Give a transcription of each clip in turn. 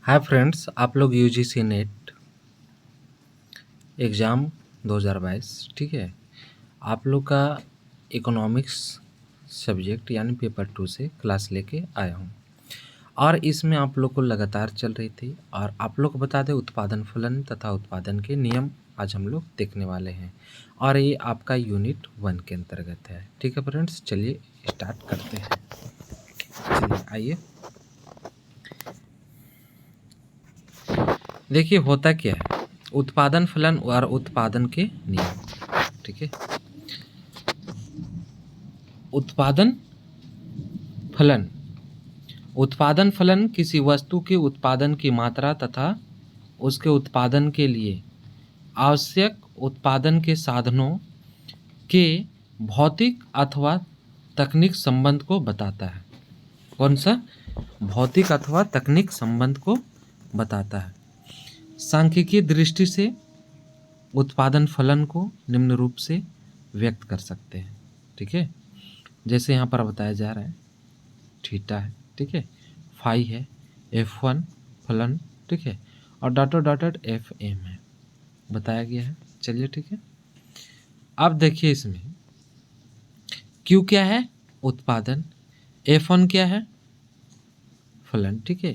Hi friends, आप लोग UGC net exam 2022 ठीक है। आप लोग का इकोनॉमिक्स सब्जेक्ट यानी पेपर 2 से क्लास लेके आया हूँ और इसमें आप लोग को लगातार चल रही थी और आप लोग को बता दें उत्पादन फलन तथा उत्पादन के नियम आज हम लोग देखने वाले हैं और ये आपका यूनिट 1 के अंतर्गत है। ठीक है फ्रेंड्स, चलिए स्टार्ट करते हैं। चलिए आइए, देखिए होता क्या है, उत्पादन फलन और उत्पादन के नियम। ठीक है, उत्पादन फलन। उत्पादन फलन किसी वस्तु के उत्पादन की मात्रा तथा उसके उत्पादन के लिए आवश्यक उत्पादन के साधनों के भौतिक अथवा तकनीक संबंध को बताता है। कौन सा? भौतिक अथवा तकनीक संबंध को बताता है। सांख्यिकीय दृष्टि से उत्पादन फलन को निम्न रूप से व्यक्त कर सकते हैं। ठीक है, जैसे यहाँ पर बताया जा रहा है, थीटा है, ठीक है, फाई है, F1 फलन, ठीक है, और डॉटेड FM है, बताया गया है। चलिए ठीक है, अब देखिए इसमें Q क्या है? उत्पादन। F1 क्या है? फलन। ठीक है,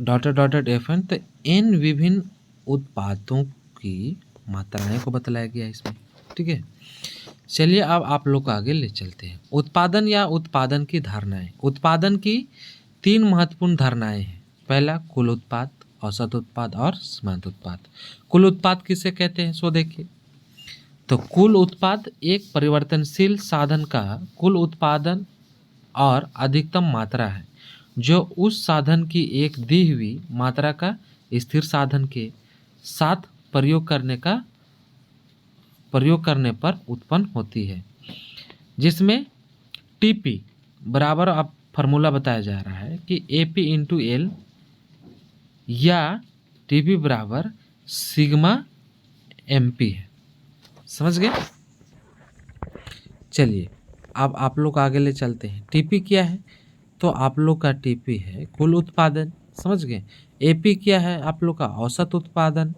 डॉटेड FN, तो इन विभिन्न उत्पादों की मात्राएं को बतलाया गया है इसमें। ठीक है, चलिए अब आप लोग को आगे ले चलते हैं। उत्पादन या उत्पादन की धारणाएं। उत्पादन की 3 महत्वपूर्ण धारणाएं हैं। पहला, कुल उत्पाद, औसत उत्पाद और सीमांत उत्पाद। कुल उत्पाद किसे कहते हैं? सो देखिए, तो कुल उत्पाद एक परिवर्तनशील साधन का कुल उत्पादन और अधिकतम मात्रा है जो उस साधन की एक दी हुई मात्रा का स्थिर साधन के साथ प्रयोग करने पर उत्पन्न होती है, जिसमें टीपी बराबर, अब फार्मूला बताया जा रहा है कि AP इंटू एल या टीपी बराबर सिग्मा MP है। समझ गए? चलिए अब आप लोग आगे ले चलते हैं। टीपी क्या है? तो आप लोग का टीपी है कुल उत्पादन। समझ गए? AP क्या है? आप लोग का औसत उत्पादन।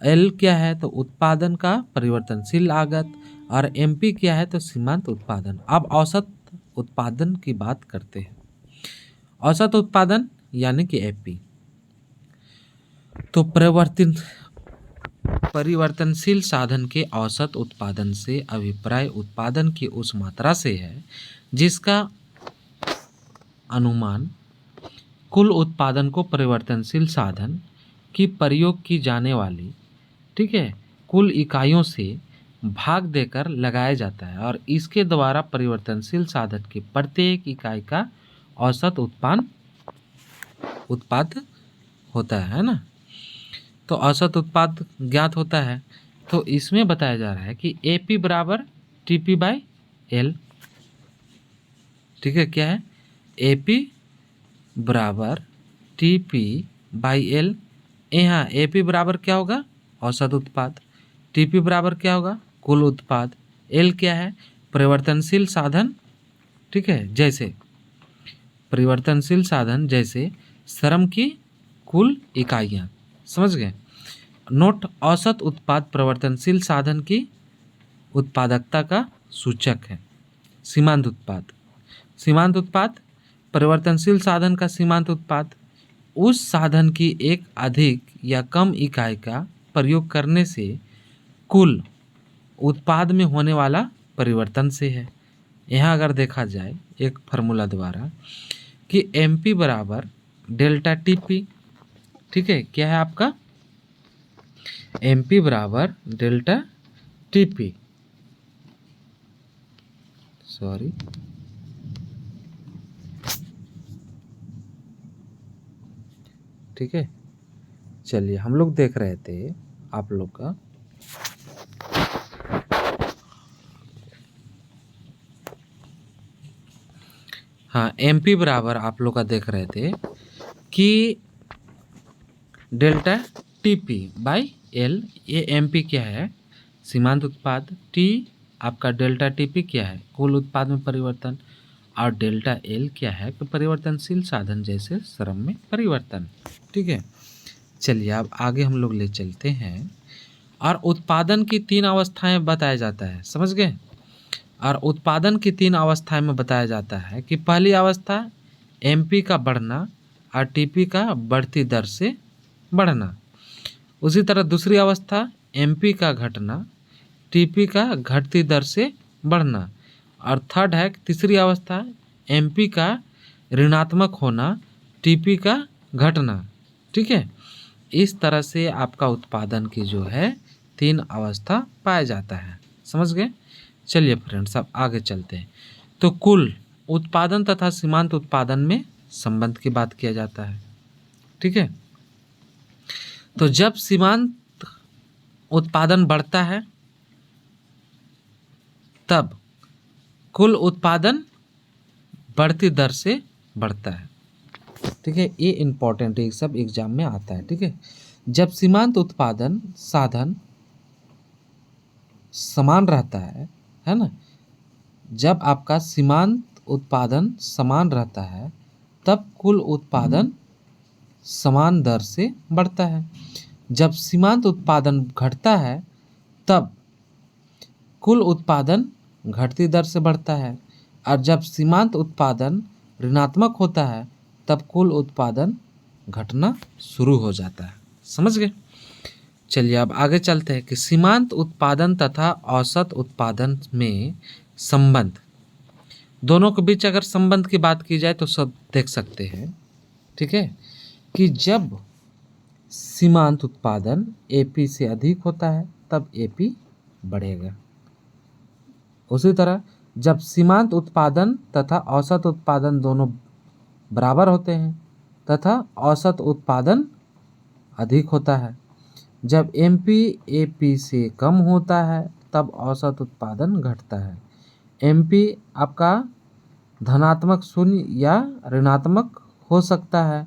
L क्या है? तो उत्पादन का परिवर्तनशील लागत। और MP क्या है? तो सीमांत उत्पादन। अब औसत उत्पादन की बात करते हैं। औसत उत्पादन यानी कि AP, तो परिवर्तनशील साधन के औसत उत्पादन से अभिप्राय उत्पादन की उस मात्रा से है जिसका अनुमान कुल उत्पादन को परिवर्तनशील साधन की प्रयोग की जाने वाली, ठीक है, कुल इकाइयों से भाग देकर लगाया जाता है और इसके द्वारा परिवर्तनशील साधन की प्रत्येक इकाई का औसत उत्पाद होता है ना। तो औसत उत्पाद ज्ञात होता है, तो इसमें बताया जा रहा है कि AP बराबर TP बाई L। ठीक है, क्या है? AP बराबर TP बाई L। यहाँ AP बराबर क्या होगा? औसत उत्पाद। TP बराबर क्या होगा? कुल उत्पाद। L क्या है? परिवर्तनशील साधन। ठीक है, जैसे परिवर्तनशील साधन जैसे श्रम की कुल इकाइयाँ। समझ गए? नोट, औसत उत्पाद परिवर्तनशील साधन की उत्पादकता का सूचक है। सीमांत उत्पाद परिवर्तनशील साधन का सीमांत उत्पाद उस साधन की एक अधिक या कम इकाई का प्रयोग करने से कुल उत्पाद में होने वाला परिवर्तन से है। यहाँ अगर देखा जाए एक फार्मूला द्वारा कि MP बराबर डेल्टा TP। ठीक है, क्या है आपका? MP बराबर डेल्टा TP, सॉरी, ठीक है। चलिए हम लोग देख रहे थे आप लोग का हाँ, MP बराबर आप लोग का देख रहे थे कि डेल्टा TP बाई L। ये MP क्या है? सीमांत उत्पाद। T आपका डेल्टा TP क्या है? कुल उत्पाद में परिवर्तन। और डेल्टा L क्या है? कि परिवर्तनशील साधन जैसे श्रम में परिवर्तन। ठीक है। चलिए अब आगे हम लोग ले चलते हैं। और उत्पादन की 3 अवस्थाएं बताया जाता है, समझ गए। और उत्पादन की 3 अवस्थाएं में बताया जाता है कि पहली अवस्था एमपी का बढ़ना और टीपी का बढ़ती दर से बढ़ना। उसी तरह दूसरी अवस्था एमपी का घटना, टीपी का घटती दर से बढ़ना। और थर्ड है तीसरी अवस्था एमपी का ऋणात्मक होना, टीपी का घटना। ठीक है, इस तरह से आपका उत्पादन की जो है 3 अवस्था पाया जाता है, समझ गए। चलिए फ्रेंड्स अब आगे चलते हैं। तो कुल उत्पादन तथा सीमांत उत्पादन में संबंध की बात किया जाता है। ठीक है, तो जब सीमांत उत्पादन बढ़ता है तब कुल उत्पादन बढ़ती दर से बढ़ता है। ठीक है, ये इम्पोर्टेंट है, सब एग्जाम में आता है। ठीक है, जब सीमांत उत्पादन साधन समान रहता है ना, जब आपका सीमांत उत्पादन समान रहता है तब कुल उत्पादन समान दर से बढ़ता है। जब सीमांत उत्पादन घटता है तब कुल उत्पादन घटती दर से बढ़ता है। और जब सीमांत उत्पादन ऋणात्मक होता है तब कुल उत्पादन घटना शुरू हो जाता है, समझ गए। चलिए अब आगे चलते हैं कि सीमांत उत्पादन तथा औसत उत्पादन में संबंध, दोनों के बीच अगर संबंध की बात की जाए तो सब देख सकते हैं। ठीक है, कि जब सीमांत उत्पादन एपी से अधिक होता है तब एपी बढ़ेगा। उसी तरह जब सीमांत उत्पादन तथा औसत उत्पादन दोनों बराबर होते हैं तथा औसत उत्पादन अधिक होता है, जब एमपी एपी से कम होता है तब औसत उत्पादन घटता है। एमपी आपका धनात्मक शून्य या ऋणात्मक हो सकता है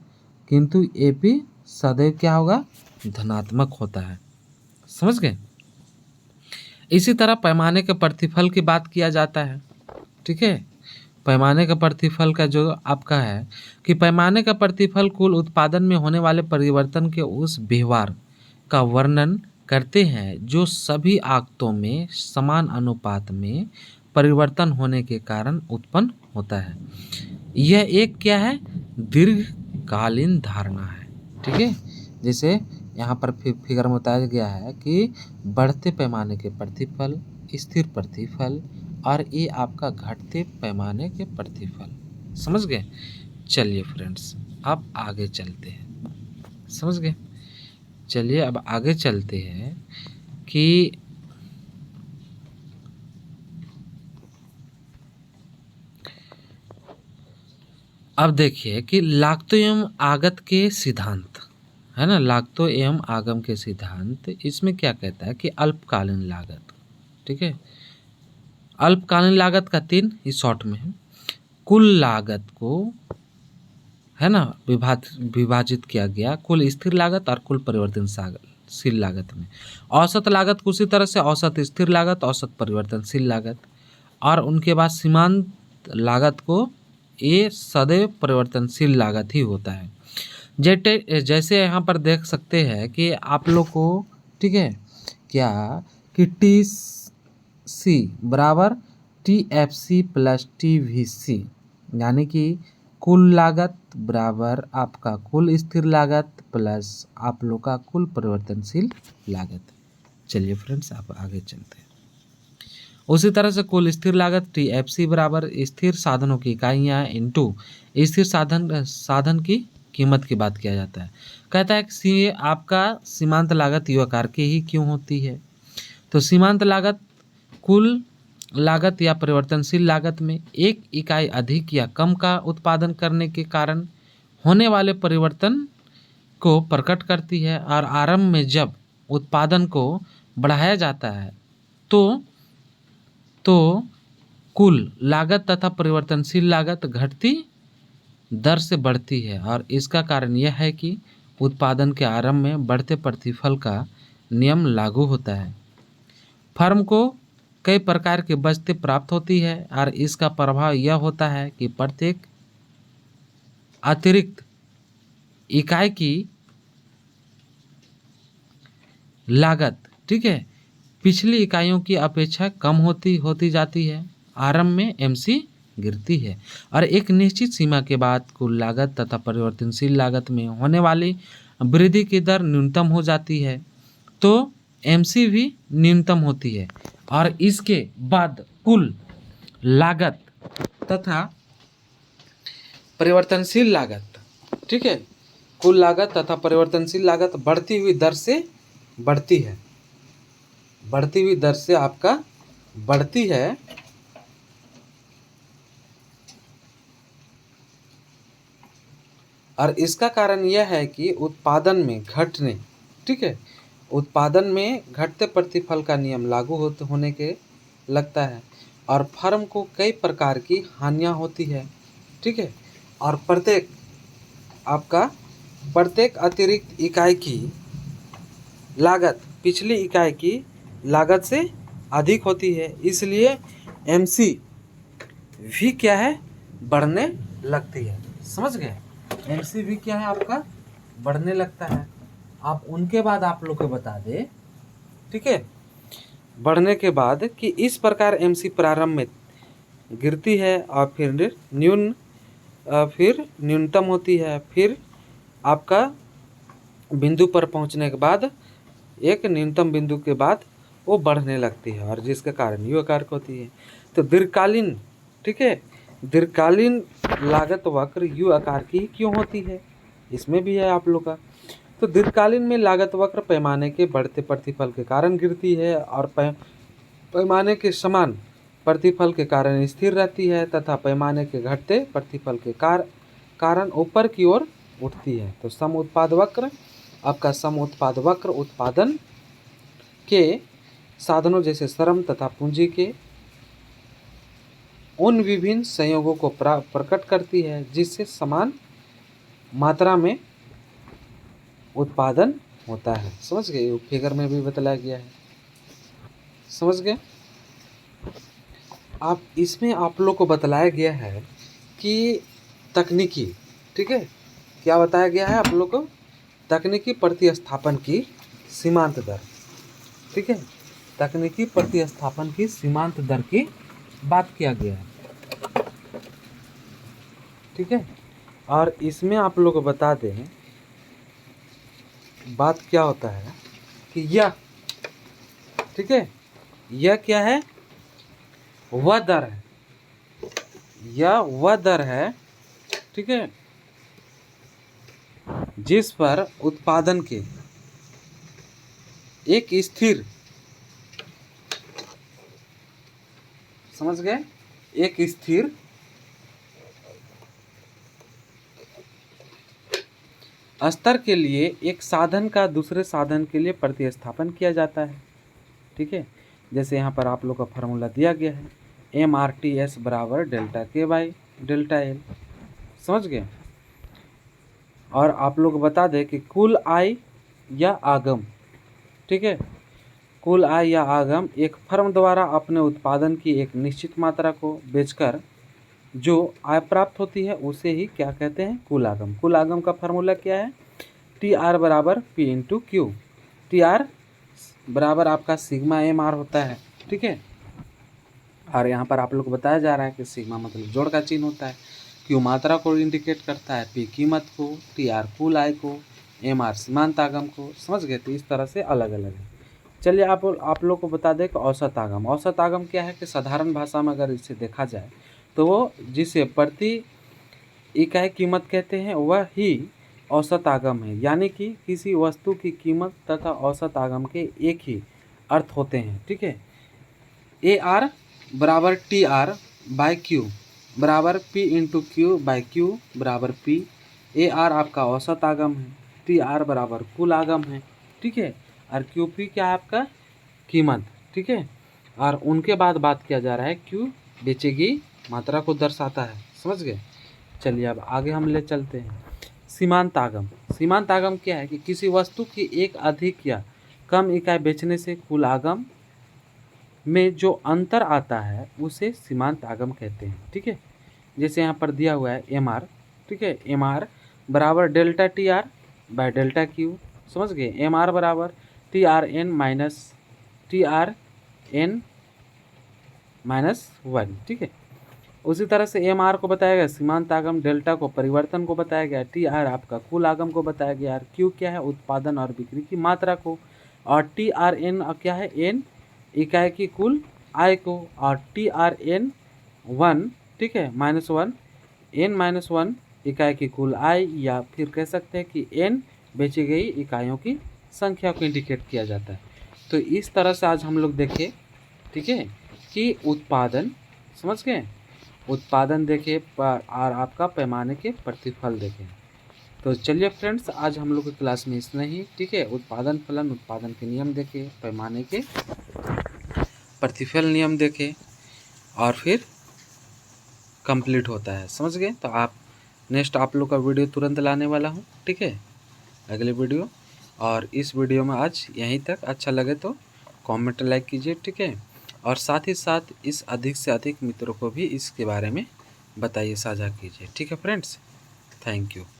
किंतु एपी सदैव क्या होगा, धनात्मक होता है, समझ गए। इसी तरह पैमाने के प्रतिफल की बात किया जाता है। ठीक है, पैमाने का प्रतिफल का जो आपका है कि पैमाने का प्रतिफल कुल उत्पादन में होने वाले परिवर्तन के उस व्यवहार का वर्णन करते हैं जो सभी आगतों में समान अनुपात में परिवर्तन होने के कारण उत्पन्न होता है। यह एक क्या है, दीर्घकालीन धारणा है। ठीक है, जैसे यहाँ पर फिगर में बताया गया है कि बढ़ते पैमाने के प्रतिफल, स्थिर प्रतिफल और ये आपका घटते पैमाने के प्रतिफल, समझ गए। चलिए फ्रेंड्स अब आगे चलते हैं, समझ गए। चलिए अब आगे चलते हैं कि अब देखिए कि लागतों एवं आगत के सिद्धांत है ना, लागतों एवं आगम के सिद्धांत, इसमें क्या कहता है कि अल्पकालीन लागत। ठीक है, अल्पकालीन लागत का 3 ही शॉर्ट में है। कुल लागत को है ना विभाजित किया गया कुल स्थिर लागत और कुल परिवर्तनशील लागत में। औसत लागत को उसी तरह से औसत स्थिर लागत, औसत परिवर्तनशील लागत, और उनके बाद सीमांत लागत को ये सदैव परिवर्तनशील लागत ही होता है। जैसे यहाँ पर देख सकते हैं कि आप लोग को, ठीक है, क्या कि टी सी बराबर T F C plus T V C, यानी कि कुल लागत बराबर आपका कुल स्थिर लागत प्लस आप लोग का कुल परिवर्तनशील लागत। चलिए फ्रेंड्स आप आगे चलते हैं। उसी तरह से कुल स्थिर लागत टी एफ सी बराबर स्थिर साधनों की इकाइयाँ इंटू स्थिर साधन की कीमत की बात किया जाता है। कहता है कि आपका सीमांत लागत यू आकार की ही क्यों होती है। तो सीमांत लागत कुल लागत या परिवर्तनशील लागत में एक इकाई अधिक या कम का उत्पादन करने के कारण होने वाले परिवर्तन को प्रकट करती है। और आरंभ में जब उत्पादन को बढ़ाया जाता है तो कुल लागत तथा परिवर्तनशील लागत घटती दर से बढ़ती है। और इसका कारण यह है कि उत्पादन के आरंभ में बढ़ते प्रतिफल का नियम लागू होता है। फर्म को कई प्रकार की बचतें प्राप्त होती है और इसका प्रभाव यह होता है कि प्रत्येक अतिरिक्त इकाई की लागत, ठीक है, पिछली इकाइयों की अपेक्षा कम होती जाती है। आरंभ में एमसी गिरती है और एक निश्चित सीमा के बाद कुल लागत तथा परिवर्तनशील लागत में होने वाली वृद्धि की दर न्यूनतम हो जाती है, तो एमसी भी न्यूनतम होती है और इसके बाद कुल लागत तथा परिवर्तनशील लागत, ठीक है, कुल लागत तथा परिवर्तनशील लागत बढ़ती हुई दर से बढ़ती है, बढ़ती हुई दर से आपका बढ़ती है और इसका कारण यह है कि उत्पादन में घटने, ठीक है, उत्पादन में घटते प्रतिफल का नियम लागू होने के लगता है और फर्म को कई प्रकार की हानियां होती है, ठीक है, और प्रत्येक अतिरिक्त इकाई की लागत पिछली इकाई की लागत से अधिक होती है, इसलिए एमसी भी क्या है, बढ़ने लगती है। समझ गए, एमसी भी क्या है आपका बढ़ने लगता है। आप उनके बाद आप लोग को बता दे, ठीक है, बढ़ने के बाद कि इस प्रकार एमसी प्रारंभ में गिरती है और फिर न्यूनतम होती है, फिर आपका बिंदु पर पहुंचने के बाद एक न्यूनतम बिंदु के बाद वो बढ़ने लगती है और जिसके कारण यू आकार की होती है। तो दीर्घकालीन, ठीक है, दीर्घकालीन लागत वक्र यू आकार की क्यों होती है, इसमें भी है आप लोग का। तो दीर्घकालीन में लागत वक्र पैमाने के बढ़ते प्रतिफल के कारण गिरती है और पैमाने के समान प्रतिफल के कारण स्थिर रहती है तथा पैमाने के घटते प्रतिफल के कारण ऊपर की ओर उठती है। तो सम उत्पाद वक्र, आपका सम उत्पाद वक्र उत्पादन के साधनों जैसे श्रम तथा पूंजी के उन विभिन्न संयोगों को प्रकट करती है जिससे समान मात्रा में उत्पादन होता है। समझ गए, फिगर में भी बताया गया है। समझ गए, आप इसमें आप लोग को बताया गया है कि तकनीकी, ठीक है, क्या बताया गया है आप लोग को, तकनीकी प्रतिस्थापन की सीमांत दर, ठीक है, तकनीकी प्रतिस्थापन की सीमांत दर की बात किया गया है, ठीक है। और इसमें आप लोग को बता दें बात क्या होता है कि यह, ठीक है, यह क्या है, वह दर है, यह वह दर है, ठीक है, जिस पर उत्पादन के एक स्थिर, समझ गए, एक स्थिर स्तर के लिए एक साधन का दूसरे साधन के लिए प्रतिस्थापन किया जाता है, ठीक है। जैसे यहाँ पर आप लोग का फार्मूला दिया गया है, MRTS बराबर डेल्टा के बाई डेल्टा एल। समझ गए, और आप लोग बता दें कि कुल आय या आगम, ठीक है, कुल आय या आगम एक फर्म द्वारा अपने उत्पादन की एक निश्चित मात्रा को बेचकर जो आय प्राप्त होती है उसे ही क्या कहते हैं, कुल आगम। कुल आगम का फार्मूला क्या है, TR बराबर P इंटू क्यू। TR बराबर आपका सिग्मा MR होता है, ठीक है। और यहाँ पर आप लोग को बताया जा रहा है कि सिग्मा मतलब जोड़ का चिन्ह होता है, क्यू मात्रा को इंडिकेट करता है, P कीमत को, TR कुल आय को, MR सीमांत आगम को। समझ गए, तो इस तरह से अलग अलग है। चलिए आप लोग को बता दें कि औसत आगम, औसत आगम क्या है कि साधारण भाषा में अगर इसे देखा जाए तो वो जिसे प्रति इकाई कीमत कहते हैं वह ही औसत आगम है, यानी कि किसी वस्तु की कीमत तथा औसत आगम के एक ही अर्थ होते हैं, ठीक है। AR बराबर TR बाई क्यू बराबर P into Q by Q बराबर P। AR आपका औसत आगम है, TR बराबर कुल आगम है, ठीक है, और QP क्या है आपका कीमत, ठीक है। और उनके बाद बात किया जा रहा है Q बेचेगी मात्रा को दर्शाता है। समझ गए, चलिए अब आगे हम ले चलते हैं। सीमांत आगम, सीमांत आगम क्या है कि किसी वस्तु की एक अधिक या कम इकाई बेचने से कुल आगम में जो अंतर आता है उसे सीमांत आगम कहते हैं, ठीक है। जैसे यहाँ पर दिया हुआ है MR, ठीक है, MR बराबर delta TR by delta Q. समझ गए, MR बराबर TRN-1, ठीक है। उसी तरह से MR को बताया गया सीमांत आगम, डेल्टा को परिवर्तन को बताया गया, TR आपका कुल आगम को बताया गया, Q क्या है उत्पादन और बिक्री की मात्रा को, और TRN क्या है N इकाई की कुल आय को, और TRN-1 ठीक है -1 N-1 इकाई की कुल आय, या फिर कह सकते हैं कि N बेची गई इकाइयों की संख्या को इंडिकेट किया जाता है। तो इस तरह से आज हम लोग देखें, ठीक है, कि उत्पादन, समझ गए, उत्पादन देखें और आपका पैमाने के प्रतिफल देखें। तो चलिए फ्रेंड्स, आज हम लोग की क्लास में इतना ही, ठीक है। उत्पादन फलन, उत्पादन के नियम देखें, पैमाने के प्रतिफल नियम देखें, और फिर कंप्लीट होता है, समझ गए। तो आप नेक्स्ट आप लोग का वीडियो तुरंत लाने वाला हूँ, ठीक है, अगले वीडियो। और इस वीडियो में आज यहीं तक। अच्छा लगे तो कमेंट लाइक कीजिए, ठीक है, और साथ ही साथ इस अधिक से अधिक मित्रों को भी इसके बारे में बताइए, साझा कीजिए, ठीक है फ्रेंड्स। Thank you.